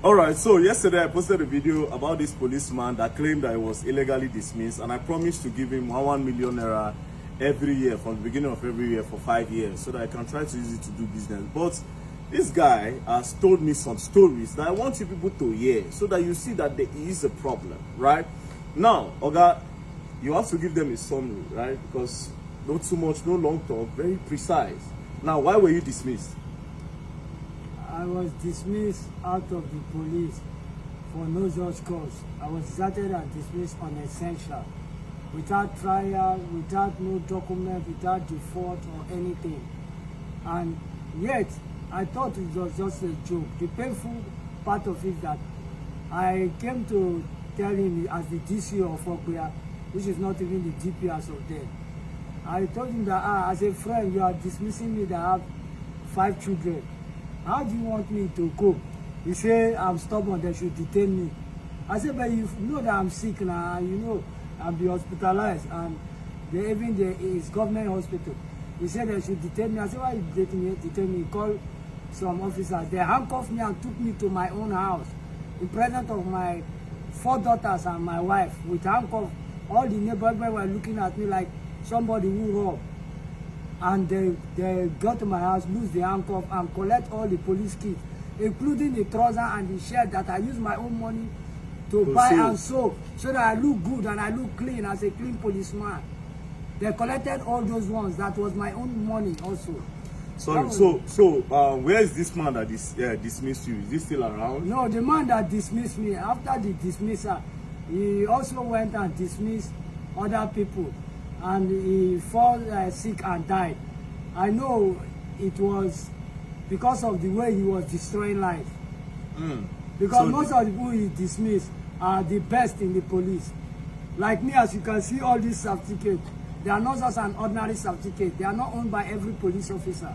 All right, so yesterday I posted a video about this policeman that claimed that he was illegally dismissed, and I promised to give him 1 million naira every year from the beginning of every year for 5 years so that I can try to use it to do business. But this guy has told me some stories that I want you people to hear so that you see that there is a problem, right? Now, Oga, you have to give them a summary, right? Because not too much, no long talk, very precise. Now, why were you dismissed? I was dismissed out of the police for no just cause. I was deserted and dismissed on essential, without trial, without no document, without default or anything. And yet, I thought it was just a joke. The painful part of it that I came to tell him as the DC of Okwia, which is not even the DP as of then. I told him that as a friend, you are dismissing me that I have 5 children. How do you want me to cope? He said, I'm stubborn, they should detain me. I said, but you know that I'm sick now, you know, I'll be hospitalized, and it's government hospital. He said they should detain me. I said, why you detain me? He called some officers. They handcuffed me and took me to my own house in presence of my 4 daughters and my wife with handcuffs. All the neighbors were looking at me like somebody who robbed. And they got to my house, lose the handcuff, and collect all the police kits, including the trouser and the shirt that I use my own money to buy and sew, so that I look good and I look clean as a clean policeman. They collected all those ones. That was my own money also. Sorry, where is this man that dismissed you? Is he still around? No, the man that dismissed me, after the dismissal, he also went and dismissed other people. And he fell sick and died. I know it was because of the way he was destroying life. Because so most of the people he dismissed are the best in the police. Like me, as you can see, all these certificates, they are not just an ordinary certificate. They are not owned by every police officer.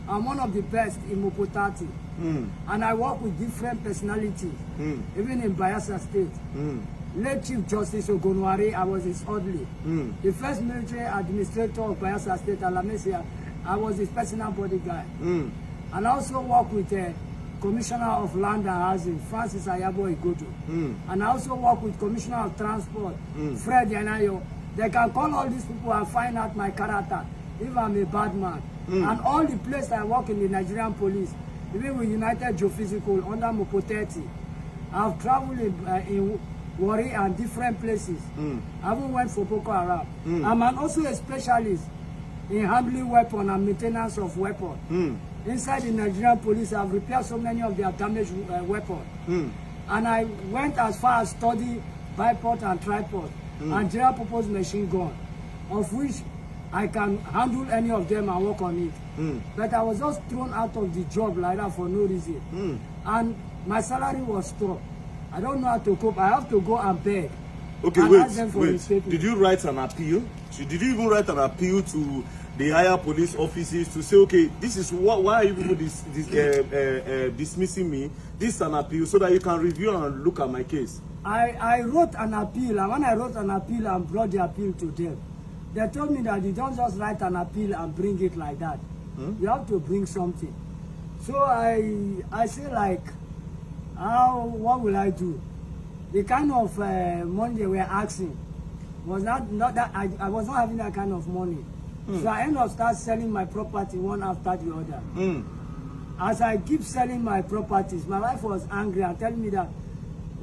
I'm one of the best in Mopotati. And I work with different personalities, even in Bayelsa State. Late Chief Justice Ogonwari, I was his orderly. The first military administrator of Bayelsa State, Alamesia, I was his personal bodyguard. And I also work with the Commissioner of Land and Housing, Francis Ayabo Igodo. And I also work with Commissioner of Transport, Fred Yanayo. They can call all these people and find out my character, if I'm a bad man. And all the places I work in the Nigerian police, even with United Geophysical, under Mopoteti, I've traveled in Warri and different places. I even went for Boko Haram. I'm also a specialist in handling weapons and maintenance of weapons. Inside the Nigerian police, I've repaired so many of their damaged weapons. And I went as far as study bipod and tripod and general purpose machine gun, of which I can handle any of them and work on it. But I was just thrown out of the job like that for no reason. And my salary was stopped. I don't know how to cope. I have to go and beg. Okay, and wait. Did you write an appeal? Did you even write an appeal to the higher police offices to say, okay, this is why are you people dismissing me? This is an appeal so that you can review and look at my case. I wrote an appeal, and when I wrote an appeal and brought the appeal to them, they told me that you don't just write an appeal and bring it like that. You have to bring something. So I say, like, what will I do? The kind of money they were asking was not that I was not having that kind of money. So I ended up start selling my property one after the other. As I keep selling my properties, my wife was angry and telling me that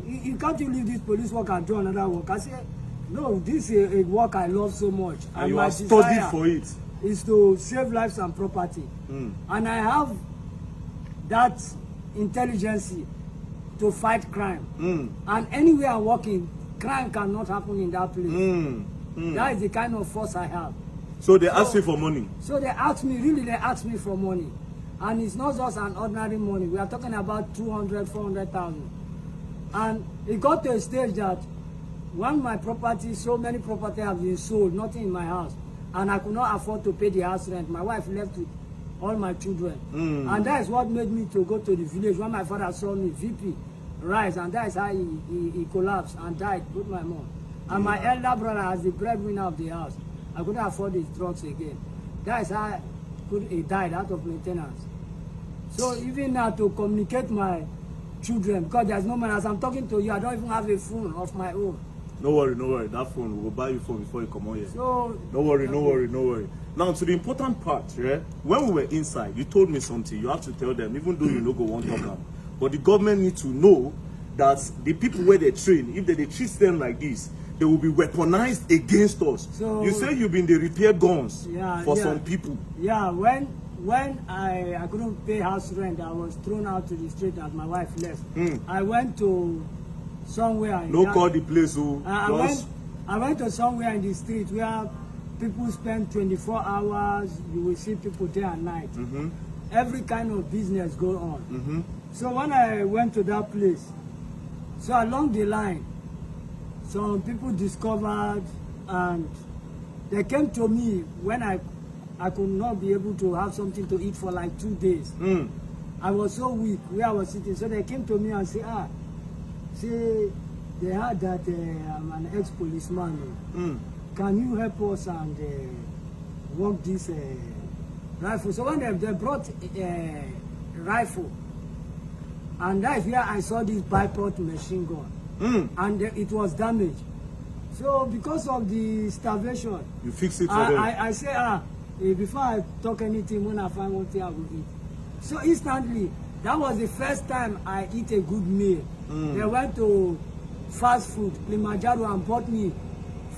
you can't leave this police work and do another work. I said, no, this is a work I love so much. And you have studied for it. Is to save lives and property. And I have that intelligence to fight crime. And anywhere I'm working, crime cannot happen in that place. That is the kind of force I have. So they asked you for money? So they asked me for money. And it's not just an ordinary money. We are talking about 200, 400,000. And it got to a stage that when my property, so many property have been sold, nothing in my house, and I could not afford to pay the house rent. My wife left with all my children. And that is what made me to go to the village. When my father saw me, VP, rise, and that is how he collapsed and died with my mom. And my elder brother, as the breadwinner of the house, I couldn't afford his drugs again. That is how he died out of maintenance. So even now, to communicate my children because there's no money. As I'm talking to you, I don't even have a phone of my own. No worry, no worry. That phone, we will buy you phone before you come on here. So no worry, no worry, no worry. Now to the important part, yeah? When we were inside, you told me something. You have to tell them, even though you no go one talk am. But the government need to know that the people where they train, if they treat them like this, they will be weaponized against us. So you say you've been the repair guns for some people. Yeah, when I couldn't pay house rent, I was thrown out to the street as my wife left. I went to somewhere. No call the place. I went to somewhere in the street where people spend 24 hours. You will see people day and night. Every kind of business go on. So when I went to that place, so along the line, some people discovered and they came to me when I could not be able to have something to eat for like 2 days. I was so weak where I was sitting. So they came to me and said, see, they heard that I'm an ex-policeman. Can you help us and work this rifle? So when they brought a rifle, and that's where I saw this bipod machine gun, and it was damaged. So because of the starvation, you fix it for them. I say, before I talk anything, when I find one thing I will eat. So instantly, that was the first time I eat a good meal. They went to fast food, Kilimanjaro, and bought me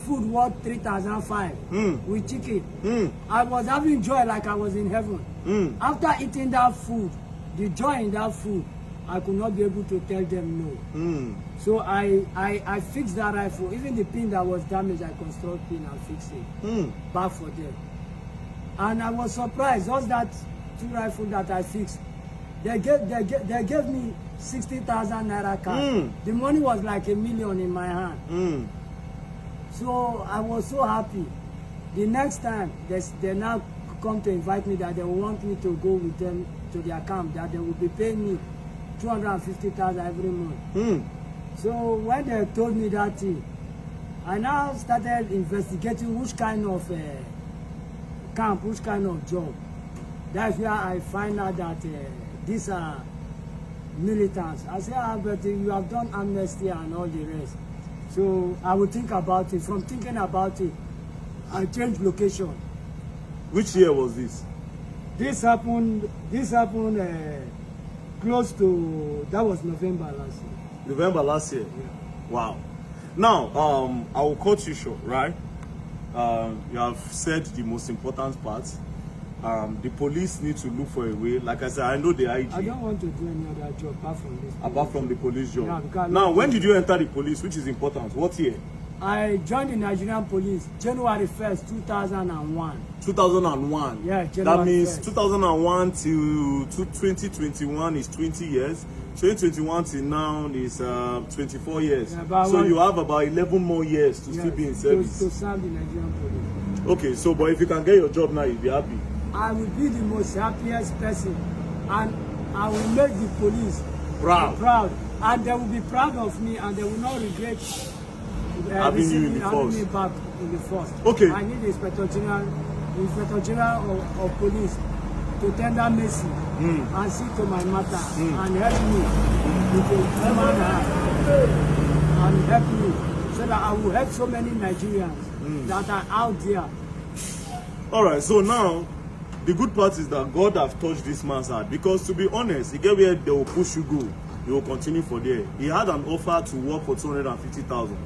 food worth 3,500 with chicken. I was having joy like I was in heaven. After eating that food, the joy in that food, I could not be able to tell them no. So I fixed that rifle. Even the pin that was damaged, I construct pin and fix it back for them. And I was surprised. Just that 2 rifles that I fixed, they gave me 60,000 naira cash. The money was like $1 million in my hand. So I was so happy. The next time they now come to invite me that they want me to go with them to their camp, that they will be paying me 250,000 every month. So when they told me that thing, I now started investigating which kind of camp, which kind of job. That's where I find out that these are militants. I say, but you have done amnesty and all the rest. So I will think about it. From thinking about it, I changed location. Which year was this? This happened close to, that was November last year. November last year? Yeah. Wow. Now, I will cut you short, right? You have said the most important part. The police need to look for a way. Like I said, I know the IG. I don't want to do any other job apart from this. Apart from the police job. Yeah, now, when did you enter the police, which is important? What year? I joined the Nigerian police January 1st, 2001. 2001? Yeah, January That means 1st. 2001 to 2021 is 20 years. 2021 till now is 24 years. Yeah, so you have about 11 more years to still be in service. To serve the Nigerian police. Okay, so but if you can get your job now, you'll be happy. I will be the most happiest person, and I will make the police proud, and they will be proud of me, and they will not regret having you in the force. Me back in the force. Okay. I need the Inspector General of Police to tender mercy and see to my matter and help me with the and help me so that I will help so many Nigerians that are out there. All right, so now the good part is that God have touched this man's heart, because to be honest, he get where they will push you go, you will continue for there. He had an offer to work for 250,000,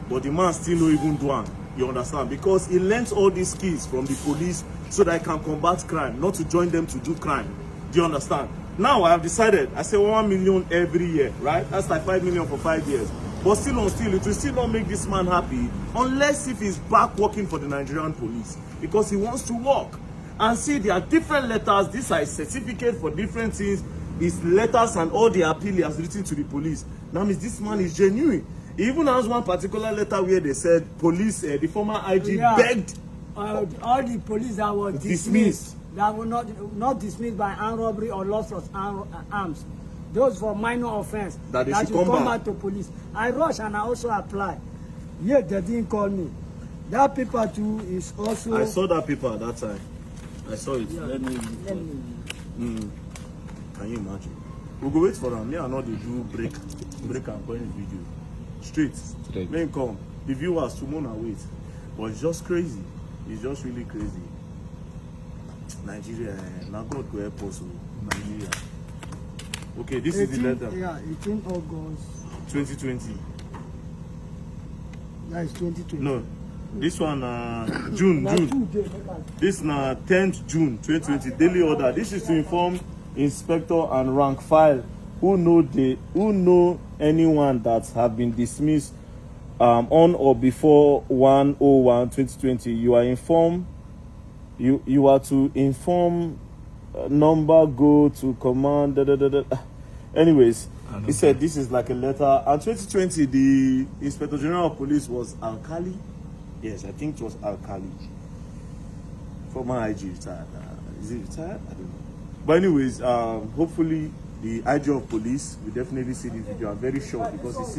but the man still no even do one. You understand? Because he learns all these skills from the police so that he can combat crime, not to join them to do crime. Do you understand? Now I have decided, I say 1 million every year, right? That's like 5 million for 5 years. But still on still, it will still not make this man happy unless if he's back working for the Nigerian police, because he wants to work. And see, there are different letters. These are a certificate for different things. His letters and all the appeal he has written to the police. Now means this man is genuine. He even has one particular letter where they said police, the former IG begged all the police that were dismissed, that were not dismissed by armed robbery or loss of arms. Those for minor offense, that they should come back to police. I rushed and I also applied. Yet they didn't call me. That paper too is also. I saw that paper at that time. I saw it. Yeah. Let me. Can you imagine? We go wait for them. Me and not they do break and point video. Straight. May come. The viewers tomorrow wait. But it's just crazy. It's just really crazy. Nigeria, now God go help us. Nigeria. Okay, this 18, is the letter. Yeah, 18 August 2020. That is 2020. No, this one June. This na 10th June 2020. Daily order. This is to inform inspector and rank file who know anyone that have been dismissed on or before 1/01/2020. You are informed. You are to inform. Number go to command. Anyways, he said this is like a letter. And 2020, the Inspector General of Police was Alkali. Yes, I think it was Alkali. Former IG retired. Is he retired? I don't know. But anyways, hopefully the IG of Police will definitely see this video. I'm very sure because it's